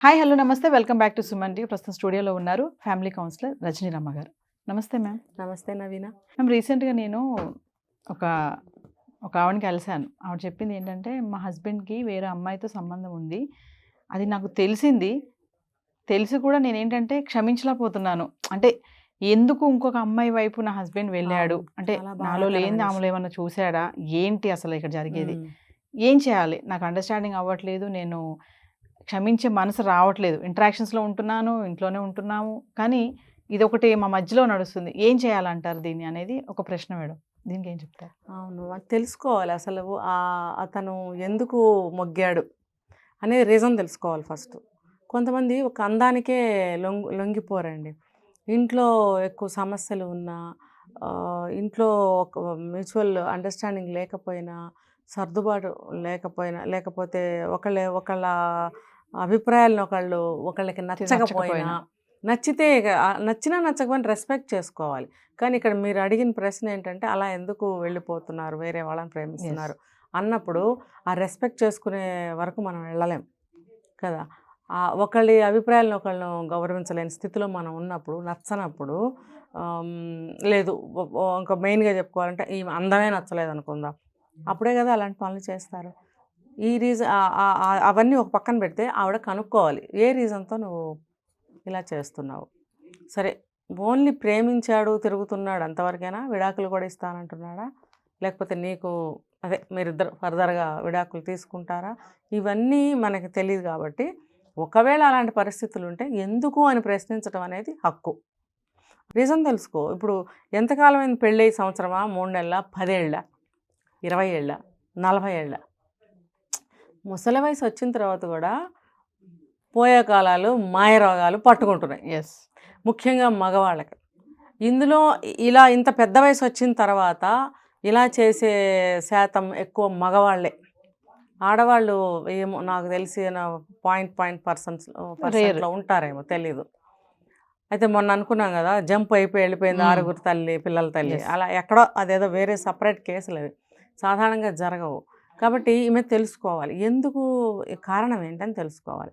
Hi! Hello! నమస్తే. Welcome back to Suman TV. ప్రస్తుతం స్టూడియోలో ఉన్నారు ఫ్యామిలీ కౌన్సిలర్ రజనీ రమ్మ గారు. నమస్తే మ్యామ్. నమస్తే నవీన. మ్యామ్, రీసెంట్‌గా నేను ఒక ఒక ఆవిడని కలిసాను. ఆవిడ చెప్పింది ఏంటంటే, మా హస్బెండ్‌కి వేరే అమ్మాయితో సంబంధం ఉంది. అది నాకు తెలిసింది. తెలిసి కూడా నేనేంటంటే క్షమించలేకపోతున్నాను. అంటే ఎందుకు ఇంకొక అమ్మాయి వైపు నా హస్బెండ్ వెళ్ళాడు? అవును. అంటే చాలా నాలో లేనిది బాధాకరమైన ఆమెలో విషయం. ఏమన్నా చూసాడా? ఏంటి అసలు ఇక్కడ జరిగేది? హ్మ్. ఏం చేయాలి? నాకు అండర్‌స్టాండింగ్ అవ్వట్లేదు. నేను క్షమించే మనసు రావట్లేదు. ఇంటరాక్షన్స్‌లో ఉంటున్నాను, ఇంట్లోనే ఉంటున్నాము. కానీ ఇదొకటి మా మధ్యలో నడుస్తుంది. ఏం చేయాలంటారు దీన్ని అనేది ఒక ప్రశ్న మేడం. దీనికేం చెప్తారు? అవును. అది తెలుసుకోవాలి అసలు అతను ఎందుకు మొగ్గాడు అనేది రీజన్ తెలుసుకోవాలి ఫస్ట్. కొంతమంది ఒక అందానికే లొంగిపోరండి. ఇంట్లో ఎక్కువ సమస్యలు ఉన్నా, ఇంట్లో ఒక మ్యూచువల్ అండర్‌స్టాండింగ్ లేకపోయినా, సర్దుబాటు లేకపోయినా, లేకపోతే ఒకళ్ళ అభిప్రాయాలను ఒకళ్ళకి నచ్చకపోయినా, నచ్చకపోయినా. నచ్చితే నచ్చినా నచ్చకపోయినా రెస్పెక్ట్ చేసుకోవాలి. కానీ ఇక్కడ మీరు అడిగిన ప్రశ్న ఏంటంటే, అలా ఎందుకు వెళ్ళిపోతున్నారు, వేరే వాళ్ళని యెస్. ప్రేమిస్తున్నారు అన్నప్పుడు, ఆ రెస్పెక్ట్ చేసుకునే వరకు మనం వెళ్ళలేం కదా! ఒకళ్ళ అభిప్రాయాలను ఒకళ్ళు గౌరవించలేని స్థితిలో మనం ఉన్నప్పుడు, నచ్చనప్పుడు లేదు ఇంకా మెయిన్‌గా చెప్పుకోవాలంటే ఈమె అందమే నచ్చలేదనుకుందాం. అప్పుడే కదా అలాంటి పనులు చేస్తారు. ఈ అవన్నీ ఒక పక్కన పెడితే ఆవిడ కనుక్కోవాలి. ఏ రీజన్‌తో నువ్వు ఇలా చేస్తున్నావు? సరే, ఓన్లీ ప్రేమించాడు, తిరుగుతున్నాడు అంతవరకేనా? విడాకులు కూడా ఇస్తానంటున్నాడా? లేకపోతే నీకు అదే మీరిద్దరు ఫర్దర్‌గా విడాకులు తీసుకుంటారా? ఇవన్నీ మనకి తెలీదు కాబట్టి, ఒకవేళ అలాంటి పరిస్థితులుంటే ఎందుకు అని ప్రశ్నించడం అనేది హక్కు. రీజన్ తెలుసుకో. ఇప్పుడు ఎంతకాలం అయింది పెళ్ళై? సంవత్సరమా? 3 నెలలా? 10 ఏళ్ళా? 20 ఏళ్ళా? 40 ఏళ్ళా? ముసలి వయసు వచ్చిన తర్వాత కూడా పోయే కాలాలు, మాయ రోగాలు పట్టుకుంటున్నాయి. యెస్. ముఖ్యంగా మగవాళ్ళకి. ఇందులో ఇలా ఇంత పెద్ద వయసు వచ్చిన తర్వాత ఇలా చేసే శాతం ఎక్కువ మగవాళ్ళే. ఆడవాళ్ళు ఏమో నాకు తెలిసిన రేర్. పర్సెంట్‌లో ఉంటారేమో తెలీదు. అయితే మొన్న అనుకున్నాం కదా! జంప్ అయిపోయి వెళ్ళిపోయింది. హ్మ్. 6 తల్లి, పిల్లల తల్లి. యెస్. అలా ఎక్కడో అదేదో వేరే సెపరేట్ కేసులవి. సాధారణంగా జరగవు. కాబట్టి ఈమె తెలుసుకోవాలి. ఎందుకు కారణం ఏంటని తెలుసుకోవాలి.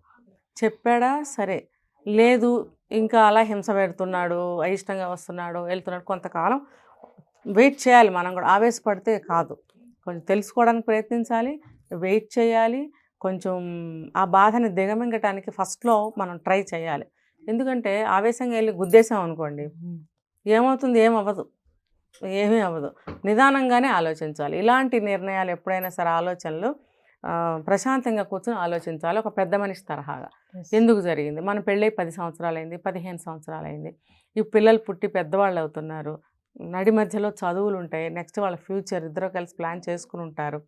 చెప్పాడా? సరే. లేదు, ఇంకా అలా హింస పెడుతున్నాడు, అయిష్టంగా వస్తున్నాడు, వెళ్తున్నాడు, కొంతకాలం వెయిట్ చేయాలి మనం కూడా. ఆవేశపడితే కాదు. కొంచెం తెలుసుకోవడానికి ప్రయత్నించాలి, వెయిట్ చేయాలి. కొంచెం ఆ బాధని దిగమింగటానికి ఫస్ట్‌లో మనం ట్రై చేయాలి. ఎందుకంటే ఆవేశంగా వెళ్ళి గుద్దేశాం అనుకోండి, ఏమవుతుంది? ఏమవ్వదు. ఏమీ అవ్వదు. నిదానంగానే ఆలోచించాలి. ఇలాంటి నిర్ణయాలు ఎప్పుడైనా సరే ఆలోచనలు ప్రశాంతంగా కూర్చొని ఆలోచించాలి ఒక పెద్ద మనిషి తరహాగా. యెస్. ఎందుకు జరిగింది? మన పెళ్ళై 10 సంవత్సరాలైంది, 15 సంవత్సరాలైంది. ఈ పిల్లలు పుట్టి పెద్దవాళ్ళు అవుతున్నారు. నడి మధ్యలో చదువులుంటాయి. నెక్స్ట్ వాళ్ళ ఫ్యూచర్ ఇద్దరు కలిసి ప్లాన్ చేసుకుని ఉంటారు.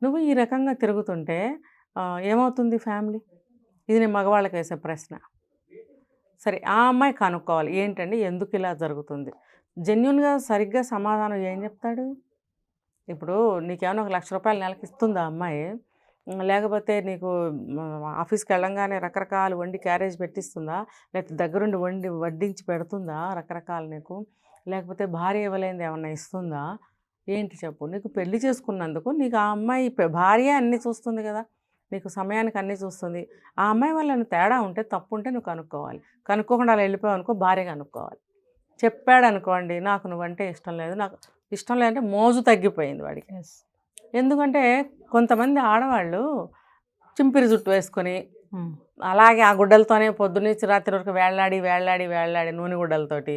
నువ్వు ఈ రకంగా తిరుగుతుంటే ఏమవుతుంది ఫ్యామిలీ? ఇది నేను మగవాళ్ళకి వేసే ప్రశ్న. సరే, ఆ అమ్మాయి కనుక్కోవాలి. ఏంటండి ఎందుకు ఇలా జరుగుతుంది? జెన్యూన్‌గా సరిగ్గా సమాధానం ఏం చెప్తాడు? ఇప్పుడు నీకేమైనా ఒక ₹1,00,000 నెలకి ఇస్తుందా అమ్మాయి? లేకపోతే నీకు ఆఫీస్‌కి వెళ్ళంగానే రకరకాలు వండి క్యారేజ్ పెట్టిస్తుందా? లేకపోతే దగ్గరుండి వడ్డించి పెడుతుందా రకరకాలు నీకు? లేకపోతే భార్య ఇవ్వలేనిది ఏమన్నా ఇస్తుందా? ఏంటి చెప్పు? నీకు పెళ్లి చేసుకున్నందుకు నీకు ఆ అమ్మాయి భార్యే అన్నీ చూస్తుంది కదా! నీకు సమయానికి అన్నీ చూస్తుంది. ఆ అమ్మాయి వల్ల ఏమైనా తేడా ఉంటే, తప్పు ఉంటే నువ్వు కనుక్కోవాలి. కనుక్కోకుండా అలా వెళ్ళిపోయావనుకో భార్య కనుక్కోవాలి. చెప్పాడనుకోండి, నాకు నువ్వంటే ఇష్టం లేదు, నాకు ఇష్టం లేదంటే మోజు తగ్గిపోయింది వాడికి. యెస్. ఎందుకంటే కొంతమంది ఆడవాళ్ళు చింపిరి జుట్టు వేసుకొని హ్మ్. అలాగే ఆ గుడ్డలతోనే పొద్దున్నుంచి రాత్రి వరకు వేళ్లాడి నూనె గుడ్డలతోటి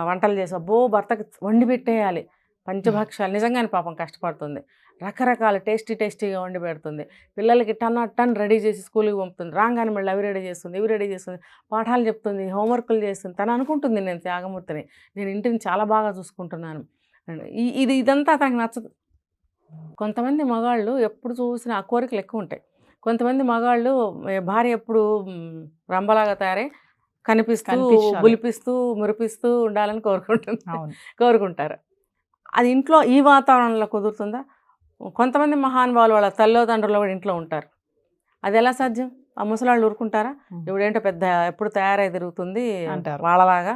వంటలు చేసి అబ్బో భర్తకి వండి పెట్టేయాలి. పంచభక్షాలు నిజంగానే పాపం కష్టపడుతుంది. రకరకాల టేస్టీగా వండి పెడుతుంది. పిల్లలకి టన్ రెడీ చేసి స్కూల్కి పంపుతుంది. రాగానే మళ్ళీ అవి రెడీ చేస్తుంది, ఇవి రెడీ చేస్తుంది, పాఠాలు చెప్తుంది, హోంవర్కులు చేస్తుంది. తను అనుకుంటుంది నేను త్యాగమూర్తిని, నేను ఇంటిని చాలా బాగా చూసుకుంటున్నాను. ఇదంతా తనకు నచ్చదు. కొంతమంది మగాళ్ళు ఎప్పుడు చూసినా ఆ కోరికలు ఎక్కువ ఉంటాయి. కొంతమంది మగాళ్ళు భార్య ఎప్పుడు రంబలాగా తయారై కనిపించాలి. బులిపిస్తూ, మురిపిస్తూ ఉండాలని అవును. కోరుకుంటారు. అది ఇంట్లో ఈ వాతావరణంలో కుదురుతుందా? కొంతమంది మహానుభావులు వాళ్ళ తల్లిదండ్రులు కూడా ఇంట్లో ఉంటారు. అది ఎలా సాధ్యం? ఆ ముసలాళ్ళు ఊరుకుంటారా? ఇవిడేంటో పెద్ద ఎప్పుడు తయారై తిరుగుతుంది అంటారు. వాళ్ళలాగా,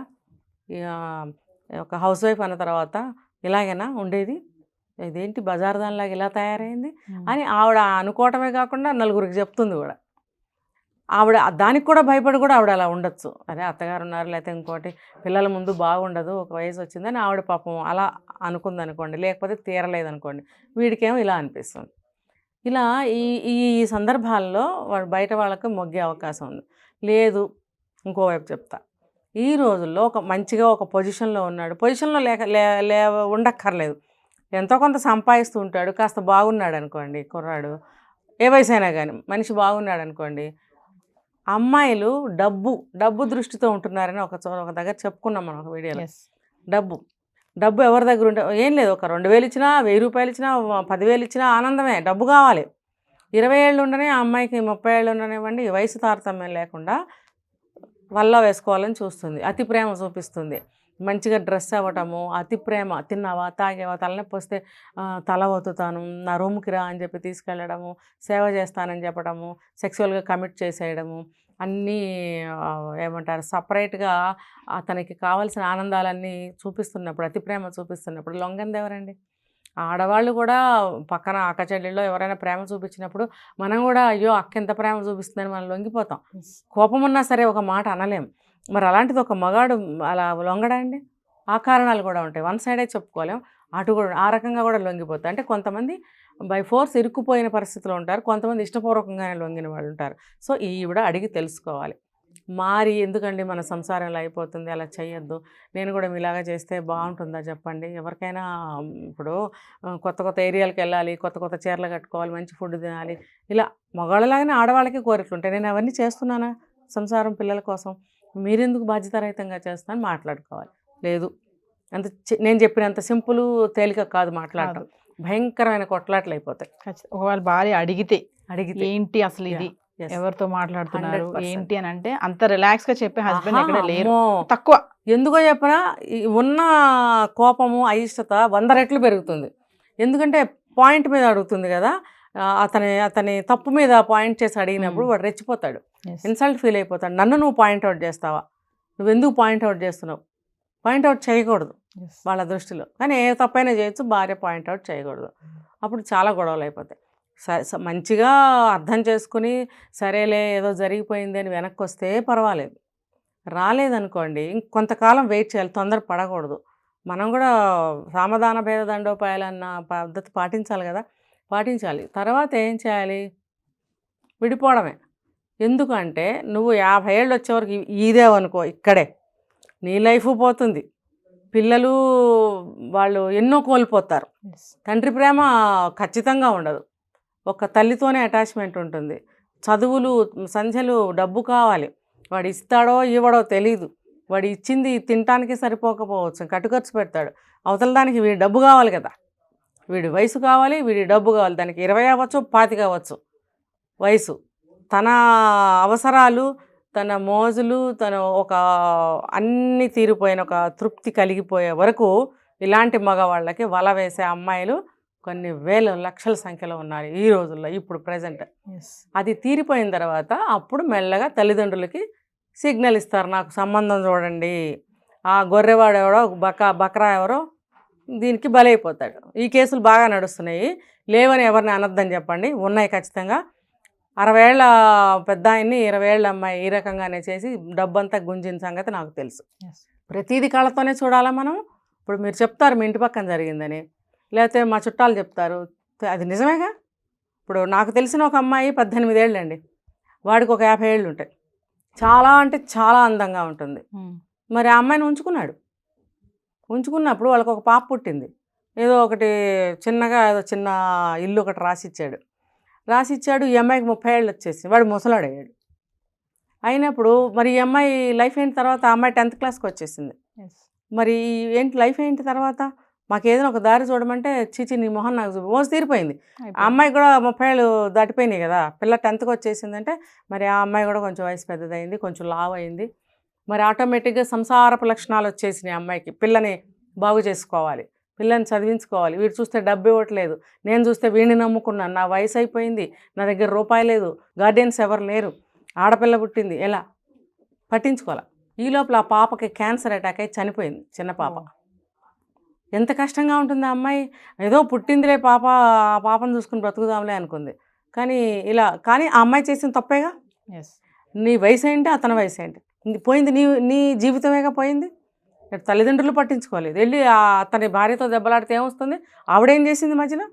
ఒక హౌస్ వైఫ్ అన్న తర్వాత ఇలాగేనా ఉండేది? ఇదేంటి బజార్ దానిలాగా ఇలా తయారైంది అని ఆవిడ అనుకోవటమే కాకుండా నలుగురికి చెప్తుంది కూడా. ఆవిడ దానికి కూడా భయపడి కూడా ఆవిడ అలా ఉండొచ్చు. అదే అత్తగారు ఉన్నారు, లేకపోతే ఇంకోటి పిల్లల ముందు బాగుండదు, ఒక వయసు వచ్చిందని ఆవిడ పాపం అలా అనుకుందనుకోండి, లేకపోతే తీరలేదనుకోండి, వీడికేమో ఇలా అనిపిస్తుంది. ఇలా ఈ ఈ సందర్భాల్లో వాడు బయట వాళ్ళకి మొగ్గే అవకాశం ఉంది. లేదు, ఇంకోవైపు చెప్తా, ఈ రోజుల్లో ఒక మంచిగా ఒక పొజిషన్లో ఉన్నాడు, పొజిషన్లో ఉండక్కర్లేదు, ఎంతో కొంత సంపాదిస్తూ ఉంటాడు, కాస్త బాగున్నాడు అనుకోండి కుర్రాడు, ఏ వయసు అయినా కానీ మనిషి బాగున్నాడు అనుకోండి, అమ్మాయిలు డబ్బు దృష్టితో ఉంటున్నారని ఒక దగ్గర చెప్పుకున్నాం మనం ఒక వీడియోలో. డబ్బు ఎవరి దగ్గర ఉంటే ఏం లేదు, ఒక 2000 ఇచ్చినా, 1000 రూపాయలు ఇచ్చినా, 10,000 ఇచ్చినా ఆనందమే. డబ్బు కావాలి. 20 ఏళ్ళు ఉండనే ఆ అమ్మాయికి 30 ఏళ్ళు ఉండనివ్వండి, వయసు తారతమ్యం లేకుండా వల్ల వేసుకోవాలని చూస్తుంది, అతి ప్రేమ చూపిస్తుంది, మంచిగా డ్రెస్ అవ్వటము, అతి ప్రేమ, తిన్నావా, తాగేవా, తలనొప్పి వస్తే తల ఒత్తుతాను, నా రూమ్కి రా అని చెప్పి తీసుకెళ్ళడము, సేవ చేస్తానని చెప్పడము, సెక్సువల్గా కమిట్ చేసేయడము, అన్నీ ఏమంటారు సపరేట్గా అతనికి కావాల్సిన ఆనందాలన్నీ చూపిస్తున్నప్పుడు, అతి ప్రేమ చూపిస్తున్నప్పుడు లొంగంది ఎవరండి? ఆడవాళ్ళు కూడా పక్కన అక్క చెల్లెల్లో ఎవరైనా ప్రేమ చూపించినప్పుడు మనం కూడా అయ్యో అక్క ఎంత ప్రేమ చూపిస్తుందని మనం లొంగిపోతాం. కోపం ఉన్నా సరే ఒక మాట అనలేం. మరి అలాంటిది ఒక మగాడు అలా లొంగడా అండి? ఆ కారణాలు కూడా ఉంటాయి. వన్ సైడే చెప్పుకోలేం, అటు కూడా ఆ రకంగా కూడా లొంగిపోతాయి. అంటే కొంతమంది బై ఫోర్స్ ఇరుక్కుపోయిన పరిస్థితిలో ఉంటారు, కొంతమంది ఇష్టపూర్వకంగానే లొంగిన వాళ్ళు ఉంటారు. సో ఈవిడ అడిగి తెలుసుకోవాలి. మారి ఎందుకండి మన సంసారం ఇలా అయిపోతుంది, అలా చేయొద్దు, నేను కూడా మీలాగా చేస్తే బాగుంటుందా చెప్పండి. ఎవరికైనా ఇప్పుడు కొత్త ఏరియాలకు వెళ్ళాలి, కొత్త చీరలు కట్టుకోవాలి, మంచి ఫుడ్ తినాలి, ఇలా మగవాళ్ళలాగానే ఆడవాళ్ళకి కోరికలు ఉంటాయి. నేను అవన్నీ చేస్తున్నానా సంసారం పిల్లల కోసం? మీరెందుకు బాధ్యతారహితంగా చేస్తాను మాట్లాడుకోవాలి. లేదు, అంత నేను చెప్పినంత సింపుల్ తేలిక కాదు మాట్లాడటం, భయంకరమైన కొట్లాట్లు అయిపోతాయి. ఒకవేళ భార్య అడిగితే ఏంటి అసలు ఇది, ఎవరితో మాట్లాడుతున్నారు ఏంటి అని అంటే అంత రిలాక్స్ గా చెప్పే హస్బెండ్ ఎక్కడ లేరు, తక్కువ. ఎందుకో చెప్పనా, ఉన్న కోపము అయిష్టత 100 రెట్లు పెరుగుతుంది. ఎందుకంటే పాయింట్ మీద అడుగుతుంది కదా, అతని తప్పు మీద పాయింట్ చేసి అడిగినప్పుడు వాడు రెచ్చిపోతాడు, ఇన్సల్ట్ ఫీల్ అయిపోతాడు. నన్ను నువ్వు పాయింట్అవుట్ చేస్తావా, నువ్వెందుకు పాయింట్అవుట్ చేస్తున్నావు? పాయింట్అవుట్ చేయకూడదు వాళ్ళ దృష్టిలో, కానీ ఏ తప్పైనా చేయొచ్చు, భార్య పాయింట్అవుట్ చేయకూడదు. అప్పుడు చాలా గొడవలు అయిపోతాయి. మంచిగా అర్థం చేసుకుని సరేలే ఏదో జరిగిపోయింది అని వెనక్కి వస్తే పర్వాలేదు, రాలేదనుకోండి ఇంకొంతకాలం వెయిట్ చేయాలి, తొందర పడకూడదు. మనం కూడా సామధాన భేద దండోపాయాలన్న పద్ధతి పాటించాలి కదా, పాటించాలి. తర్వాత ఏం చేయాలి? విడిపోవడమే. ఎందుకంటే నువ్వు 50 ఏళ్ళు వచ్చేవరకు ఇదేవనుకో, ఇక్కడే నీ లైఫ్ పోతుంది, పిల్లలు వాళ్ళు ఎన్నో కోల్పోతారు, తండ్రి ప్రేమ ఖచ్చితంగా ఉండదు, ఒక తల్లితోనే అటాచ్మెంట్ ఉంటుంది, చదువులు సంధ్యలు, డబ్బు కావాలి, వాడు ఇస్తాడో ఇవ్వడో తెలీదు, వాడు ఇచ్చింది తినటానికి సరిపోకపోవచ్చు, కట్టుఖర్చు పెడతాడు, అవతల దానికి వీడి డబ్బు కావాలి కదా, వీడి వయసు కావాలి, వీడి డబ్బు కావాలి, దానికి 20 అవ్వచ్చు 25 అవ్వచ్చు వయసు, తన అవసరాలు, తన మోజులు, తన ఒక అన్నీ తీరిపోయిన ఒక తృప్తి కలిగిపోయే వరకు ఇలాంటి మగవాళ్ళకి వల వేసే అమ్మాయిలు కొన్ని వేల లక్షల సంఖ్యలో ఉన్నారు ఈ రోజుల్లో, ఇప్పుడు ప్రజెంట్. అది తీరిపోయిన తర్వాత అప్పుడు మెల్లగా తల్లిదండ్రులకి సిగ్నల్ ఇస్తారు, నాకు సంబంధం చూడండి, ఆ గొర్రెవాడు ఎవడో బక్రా ఎవరో దీనికి బలైపోతాడు. ఈ కేసులు బాగా నడుస్తున్నాయి, లేవని ఎవరిని అనొద్దని చెప్పండి, ఉన్నాయి ఖచ్చితంగా. 60 ఏళ్ల పెద్ద ఆయన్ని 20 ఏళ్ల అమ్మాయి ఈ రకంగానే చేసి డబ్బంతా గుంజిన సంగతి నాకు తెలుసు. ప్రతీది కళ్ళతోనే చూడాలా మనం? ఇప్పుడు మీరు చెప్తారు మీ ఇంటి పక్కన జరిగిందని, లేకపోతే మా చుట్టాలు చెప్తారు, అది నిజమేగా. ఇప్పుడు నాకు తెలిసిన ఒక అమ్మాయి 18 ఏళ్ళండి, వాడికి ఒక 50 ఏళ్ళు ఉంటాయి, చాలా అంటే చాలా అందంగా ఉంటుంది. మరి ఆ అమ్మాయిని ఉంచుకున్నప్పుడు వాళ్ళకి ఒక పాప పుట్టింది, ఏదో ఒకటి చిన్నగా ఏదో చిన్న ఇల్లు ఒకటి రాసిచ్చాడు. ఈ అమ్మాయికి 30 ఏళ్ళు వచ్చేసి వాడు ముసలాడయ్యాడు. అయినప్పుడు మరి ఈ అమ్మాయి లైఫ్ ఏంటి తర్వాత? ఆ అమ్మాయి 10th క్లాస్కి వచ్చేసింది. మరి ఏంటి లైఫ్ ఏంటి తర్వాత? మాకు ఏదైనా ఒక దారి చూడమంటే చీచి నీ మొహం నాకు మోసి తీరిపోయింది. ఆ అమ్మాయి కూడా 30 ఏళ్ళు దాటిపోయినాయి కదా, పిల్ల 10th వచ్చేసిందంటే మరి ఆ అమ్మాయి కూడా కొంచెం వయసు పెద్దదైంది, కొంచెం లావు అయింది. మరి ఆటోమేటిక్గా సంసారపు లక్షణాలు వచ్చేసినాయి అమ్మాయికి. పిల్లని బాగు చేసుకోవాలి, పిల్లని చదివించుకోవాలి, వీడు చూస్తే డబ్బు ఇవ్వట్లేదు, నేను చూస్తే వీడిని నమ్ముకున్నాను, నా వయసు అయిపోయింది, నా దగ్గర రూపాయి లేదు, గార్డియన్స్ ఎవరు లేరు, ఆడపిల్ల పుట్టింది, ఎలా పట్టించుకోవాలి. ఈ లోపల ఆ పాపకి క్యాన్సర్ అటాక్ అయి చనిపోయింది, చిన్న పాప. ఎంత కష్టంగా ఉంటుంది ఆ అమ్మాయి. ఏదో పుట్టిందిలే పాప, ఆ పాపను చూసుకుని బ్రతుకుదాంలే అనుకుంది, కానీ ఆ అమ్మాయి చేసిన తప్పేగా. నీ వయసు ఏంటి, అతని వయసు ఏంటి, పోయింది నీ జీవితమేగా పోయింది. తల్లిదండ్రులు పట్టించుకోలేదు, వెళ్ళి అతని భార్యతో దెబ్బలాడితే ఏమొస్తుంది? ఆవిడేం చేసింది మధ్యలో?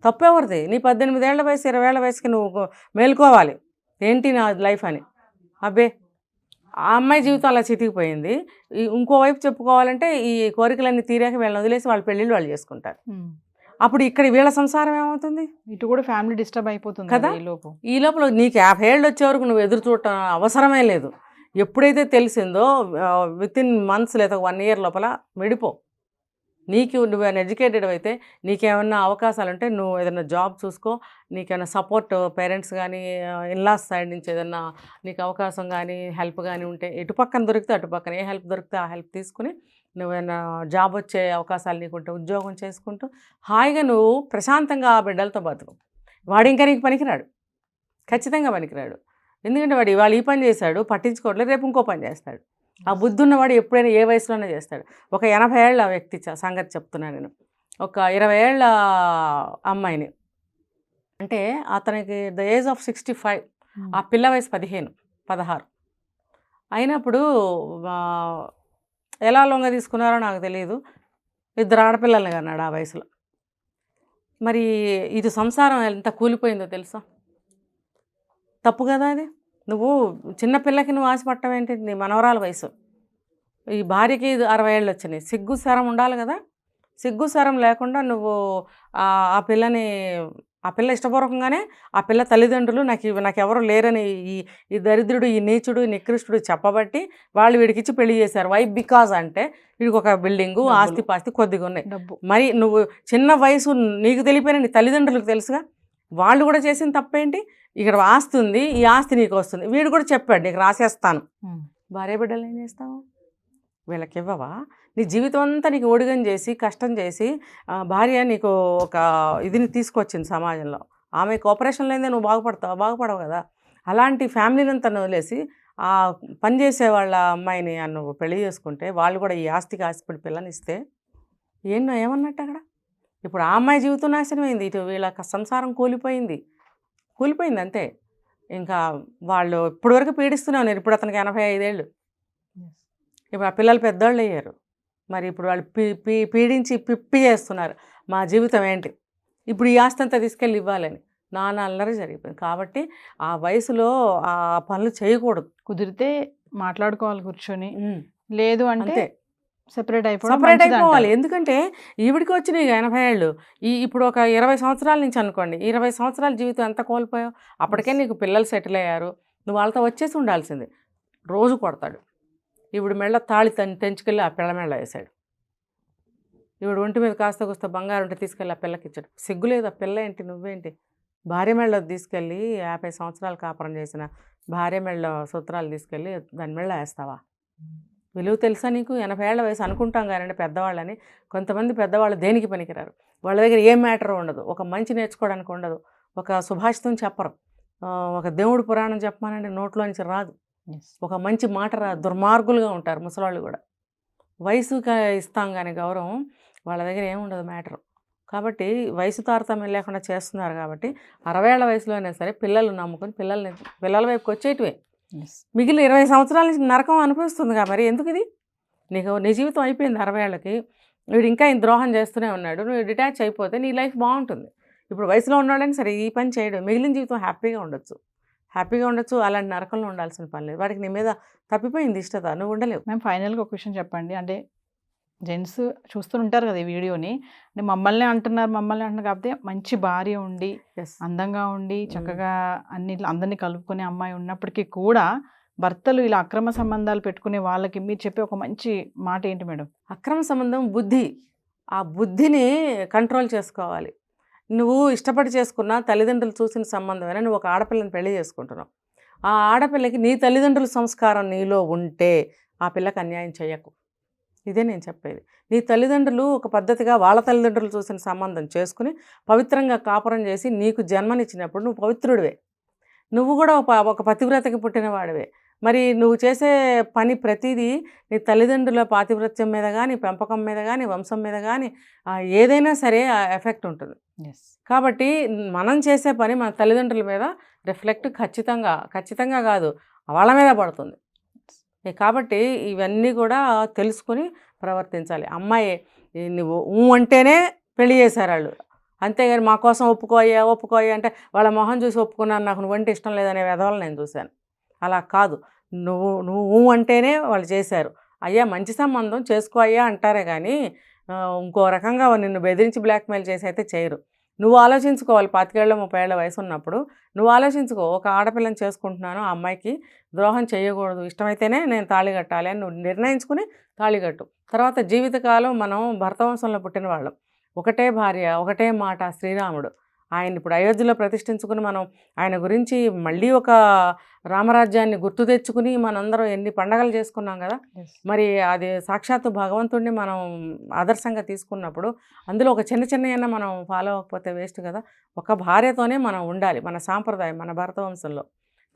తప్పెవరిది? నీ 18 ఏళ్ల వయసు 20 ఏళ్ల వయసుకి నువ్వు మేలుకోవాలి ఏంటి నా లైఫ్ అని. అబ్బే, ఆ అమ్మాయి జీవితం అలా చితికిపోయింది. ఇంకోవైపు చెప్పుకోవాలంటే ఈ కోరికలన్నీ తీరాక వీళ్ళని వదిలేసి వాళ్ళ పెళ్ళిళ్ళు వాళ్ళు చేసుకుంటారు. అప్పుడు ఇక్కడ వీళ్ళ సంసారం ఏమవుతుంది? ఇటు కూడా ఫ్యామిలీ డిస్టర్బ్ అయిపోతుంది కదా. ఈ లోపల నీకు 50 ఏళ్ళు వచ్చే వరకు నువ్వు ఎదురు చూడటం అవసరమే లేదు. ఎప్పుడైతే తెలిసిందో వితిన్ మంత్స్ లేదా 1 ఇయర్ లోపల విడిపో. నువ్వు ఎడ్యుకేటెడ్ అయితే నీకేమన్నా అవకాశాలు ఉంటే నువ్వు ఏదైనా జాబ్ చూసుకో. నీకేమైనా సపోర్ట్ పేరెంట్స్ కానీ ఇన్లాస్ సైడ్ నుంచి ఏదన్నా నీకు అవకాశం కానీ హెల్ప్ కానీ ఉంటే ఇటు పక్కన దొరికితే అటు పక్కన ఏ హెల్ప్ దొరికితే ఆ హెల్ప్ తీసుకుని నువ్వేమైనా జాబ్ వచ్చే అవకాశాలు నీకుంటే ఉద్యోగం చేసుకుంటూ హాయిగా నువ్వు ప్రశాంతంగా ఆ బిడ్డలతో బతుకు. వాడు ఇంకా నీకు పనికిరాడు, ఖచ్చితంగా పనికిరాడు. ఎందుకంటే వాడు ఇవాళ ఈ పని చేశాడు, పట్టించుకోవట్లేదు, రేపు ఇంకో పని చేస్తాడు. ఆ బుద్ధి ఉన్నవాడు ఎప్పుడైనా ఏ వయసులోనే చేస్తాడు. ఒక 80 ఏళ్ల వ్యక్తి సంగతి చెప్తున్నాను నేను. ఒక 20 ఏళ్ల అమ్మాయిని, అంటే అతనికి ద ఏజ్ ఆఫ్ 65, ఆ పిల్ల వయసు 15-16 అయినప్పుడు ఎలా లొంగ తీసుకున్నారో నాకు తెలియదు. 2 ఆడపిల్లల్ని కన్నాడు ఆ వయసులో. మరి ఇది సంసారం ఎంత కూలిపోయిందో తెలుసా? తప్పు కదా అది. నువ్వు చిన్నపిల్లకి నువ్వు ఆశపడటం ఏంటి? నీ మనవరాల వయసు. ఈ భార్యకి 60 ఏళ్ళు వచ్చినాయి. సిగ్గు శరం ఉండాలి కదా. సిగ్గు శరం లేకుండా నువ్వు ఆ పిల్ల ఇష్టపూర్వకంగానే ఆ పిల్ల తల్లిదండ్రులు నాకెవరు లేరని ఈ దరిద్రుడు, ఈ నీచుడు, ఈ నికృష్టుడు చెప్పబట్టి వాళ్ళు వీడికిచ్చి పెళ్లి చేశారు. వై? బికాజ్ అంటే వీడికి ఒక బిల్డింగు, ఆస్తి పాస్తి కొద్దిగా ఉన్నాయి. మరి నువ్వు చిన్న వయసు నీకు తెలిపోయిన నీ తల్లిదండ్రులకు తెలుసుగా. వాళ్ళు కూడా చేసిన తప్పేంటి? ఇక్కడ ఆస్తి ఉంది, ఈ ఆస్తి నీకు వస్తుంది. వీడు కూడా చెప్పాడు నీకు రాసేస్తాను. భార్య బిడ్డలు ఏం చేస్తావు? వీళ్ళకి ఇవ్వవా? నీ జీవితం అంతా నీకు ఒడిగం చేసి కష్టం చేసి భార్య నీకు ఒక ఇదిని తీసుకొచ్చింది సమాజంలో. ఆమె కోఆపరేషన్ లేదే నువ్వు బాగుపడవు కదా. అలాంటి ఫ్యామిలీని అంతా వదిలేసి ఆ పనిచేసే వాళ్ళ అమ్మాయిని నువ్వు పెళ్లి చేసుకుంటే వాళ్ళు కూడా ఈ ఆస్తికి ఆశపడి పిల్లని ఇస్తే ఏమన్నట్టు అక్కడ? ఇప్పుడు ఆ అమ్మాయి జీవితం నాశనమైంది, ఇటు వీళ్ళ సంసారం కూలిపోయింది అంతే. ఇంకా వాళ్ళు ఇప్పటి వరకు పీడిస్తూనే ఉన్నారు. ఇప్పుడు అతనికి 85 ఏళ్ళు. ఇప్పుడు ఆ పిల్లలు పెద్దవాళ్ళు అయ్యారు. మరి ఇప్పుడు వాళ్ళు పీడించి పిప్పి చేస్తున్నారు. మా జీవితం ఏంటి? ఇప్పుడు ఈ ఆస్తి అంతా తీసుకెళ్ళి ఇవ్వాలని నాన్న అల్లరి జరిగిపోయింది. కాబట్టి ఆ వయసులో ఆ పనులు చేయకూడదు. కుదిరితే మాట్లాడుకోవాలి కూర్చొని, లేదు అంటే సెపరేట్ అయిపోవాలి. ఎందుకంటే ఈవిడికి వచ్చినాయి 80 ఏళ్ళు. ఇప్పుడు ఒక 20 సంవత్సరాల నుంచి అనుకోండి, 20 సంవత్సరాల జీవితం ఎంత కోల్పోయావు? అప్పటికే నీకు పిల్లలు సెటిల్ అయ్యారు, నువ్వు వాళ్ళతో వచ్చేసి ఉండాల్సింది. రోజు కొడతాడు. ఇప్పుడు మెళ్ళ తాళి తెంచుకెళ్ళి ఆ పిల్ల మెళ్ళ వేశాడు. ఇప్పుడు ఒంటి మీద కాస్త కూస్త బంగారు ఉంటే తీసుకెళ్ళి ఆ పిల్లకి ఇచ్చాడు. సిగ్గులేదు ఆ పిల్ల ఏంటి? నువ్వేంటి? భార్య మెళ్ళ తీసుకెళ్ళి 50 సంవత్సరాలు కాపురం చేసిన భార్య మెళ్ళ సూత్రాలు తీసుకెళ్ళి దాని మెళ్ళ వేస్తావా? విలువ తెలుసా నీకు? 80 ఏళ్ల వయసు అనుకుంటాం కానీ పెద్దవాళ్ళని. కొంతమంది పెద్దవాళ్ళు దేనికి పనికిరారు. వాళ్ళ దగ్గర ఏ మ్యాటర్ ఉండదు, ఒక మంచి నేర్చుకోవడానికి ఉండదు, ఒక సుభాషితం చెప్పరు, ఒక దేవుడు పురాణం చెప్పమానండి నోట్లో నుంచి రాదు, ఒక మంచి మాట రాదు. దుర్మార్గులుగా ఉంటారు ముసలాళ్ళు కూడా. వయసుకి ఇస్తాం కానీ గౌరవం, వాళ్ళ దగ్గర ఏముండదు మ్యాటర్. కాబట్టి వయసు తారతమ్యం లేకుండా చేస్తున్నారు. కాబట్టి 60 ఏళ్ల వయసులోనే సరే పిల్లలు నమ్ముకొని పిల్లల వైపుకి వచ్చేటివే. మిగిలిన 20 సంవత్సరాల నుంచి నరకం అనిపిస్తుందిగా. మరి ఎందుకు ఇది? నీ జీవితం అయిపోయింది 60 ఏళ్ళకి. వీడు ఇంకా ఈయన ద్రోహం చేస్తూనే ఉన్నాడు. నువ్వు డిటాచ్ అయిపోతే నీ లైఫ్ బాగుంటుంది. ఇప్పుడు వయసులో ఉన్నాడని సరే ఈ పని చేయడం, మిగిలిన జీవితం హ్యాపీగా ఉండొచ్చు. అలాంటి నరకంలో ఉండాల్సిన పని లేదు. వాడికి నీ మీద తప్పిపోయింది ఇష్టత, నువ్వు ఉండలేవు. మేము ఫైనల్గా ఒక విషయం చెప్పండి. అంటే జెంట్స్ చూస్తుంటారు కదా ఈ వీడియోని, అంటే మమ్మల్ని అంటున్నారు కాకపోతే మంచి భార్య ఉండి అందంగా ఉండి చక్కగా అందరినీ కలుపుకునే అమ్మాయి ఉన్నప్పటికీ కూడా భర్తలు ఇలా అక్రమ సంబంధాలు పెట్టుకునే వాళ్ళకి మీరు చెప్పే ఒక మంచి మాట ఏంటి మేడం? అక్రమ సంబంధం బుద్ధి. ఆ బుద్ధిని కంట్రోల్ చేసుకోవాలి. నువ్వు ఇష్టపడి చేసుకున్న తల్లిదండ్రులు చూసిన సంబంధమైనా నువ్వు ఒక ఆడపిల్లని పెళ్లి చేసుకుంటున్నావు. ఆ ఆడపిల్లకి నీ తల్లిదండ్రుల సంస్కారం నీలో ఉంటే ఆ పిల్లకి అన్యాయం చేయకు. ఇదే నేను చెప్పేది. నీ తల్లిదండ్రులు ఒక పద్ధతిగా వాళ్ళ తల్లిదండ్రులు చూసిన సంబంధం చేసుకుని పవిత్రంగా కాపురం చేసి నీకు జన్మనిచ్చినప్పుడు నువ్వు పవిత్రుడివే. నువ్వు కూడా ఒక పతివ్రతకి పుట్టిన వాడివే. మరి నువ్వు చేసే పని ప్రతిదీ నీ తల్లిదండ్రుల పాతివ్రత్యం మీద కానీ, పెంపకం మీద కానీ, వంశం మీద కానీ ఏదైనా సరే ఎఫెక్ట్ ఉంటుంది. కాబట్టి మనం చేసే పని మన తల్లిదండ్రుల మీద రిఫ్లెక్ట్ ఖచ్చితంగా కాదు వాళ్ళ మీద పడుతుంది. కాబట్టి ఇవన్నీ కూడా తెలుసుకుని ప్రవర్తించాలి. అమ్మాయి నువ్వు అంటేనే పెళ్లి చేశారు వాళ్ళు, అంతేగాని మా కోసం ఒప్పుకోయ్యా అంటే వాళ్ళ మొహం చూసి ఒప్పుకున్నాను, నాకు నువ్వంటే ఇష్టం లేదనే విధవలు నేను చూశాను. అలా కాదు, నువ్వు అంటేనే వాళ్ళు చేశారు. అయ్యా మంచి సంబంధం చేసుకో అయ్యా అంటారే కానీ ఇంకో రకంగా నిన్ను బెదిరించి బ్లాక్మెయిల్ చేసి అయితే చేయరు. నువ్వు ఆలోచించుకోవాలి. 25 ఏళ్ళ 30 ఏళ్ళ వయసు ఉన్నప్పుడు నువ్వు ఆలోచించుకో, ఒక ఆడపిల్లని చేసుకుంటున్నాను, ఆ అమ్మాయికి ద్రోహం చేయకూడదు, ఇష్టమైతేనే నేను తాళి కట్టాలి అని నువ్వు నిర్ణయించుకుని తాళి కట్టు. తర్వాత జీవితకాలం మనం భరతవంశంలో పుట్టిన వాళ్ళం, ఒకటే భార్య ఒకటే మాట శ్రీరాముడు. ఆయన ఇప్పుడు అయోధ్యలో ప్రతిష్ఠించుకుని మనం ఆయన గురించి మళ్ళీ ఒక రామరాజ్యాన్ని గుర్తు తెచ్చుకుని మనందరం ఎన్ని పండగలు చేసుకున్నాం కదా. మరి అది సాక్షాత్తు భగవంతుడిని మనం ఆదర్శంగా తీసుకున్నప్పుడు అందులో ఒక చిన్న మనం ఫాలో అవ్వకపోతే వేస్ట్ కదా. ఒక భార్యతోనే మనం ఉండాలి, మన సాంప్రదాయం, మన భరతవంశంలో.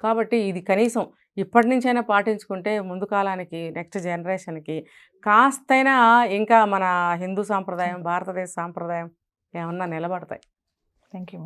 కాబట్టి ఇది కనీసం ఇప్పటి నుంచైనా పాటించుకుంటే ముందు కాలానికి, నెక్స్ట్ జనరేషన్కి కాస్తైనా ఇంకా మన హిందూ సాంప్రదాయం, భారతదేశ సాంప్రదాయం ఏమన్నా నిలబడతాయి. Thank you.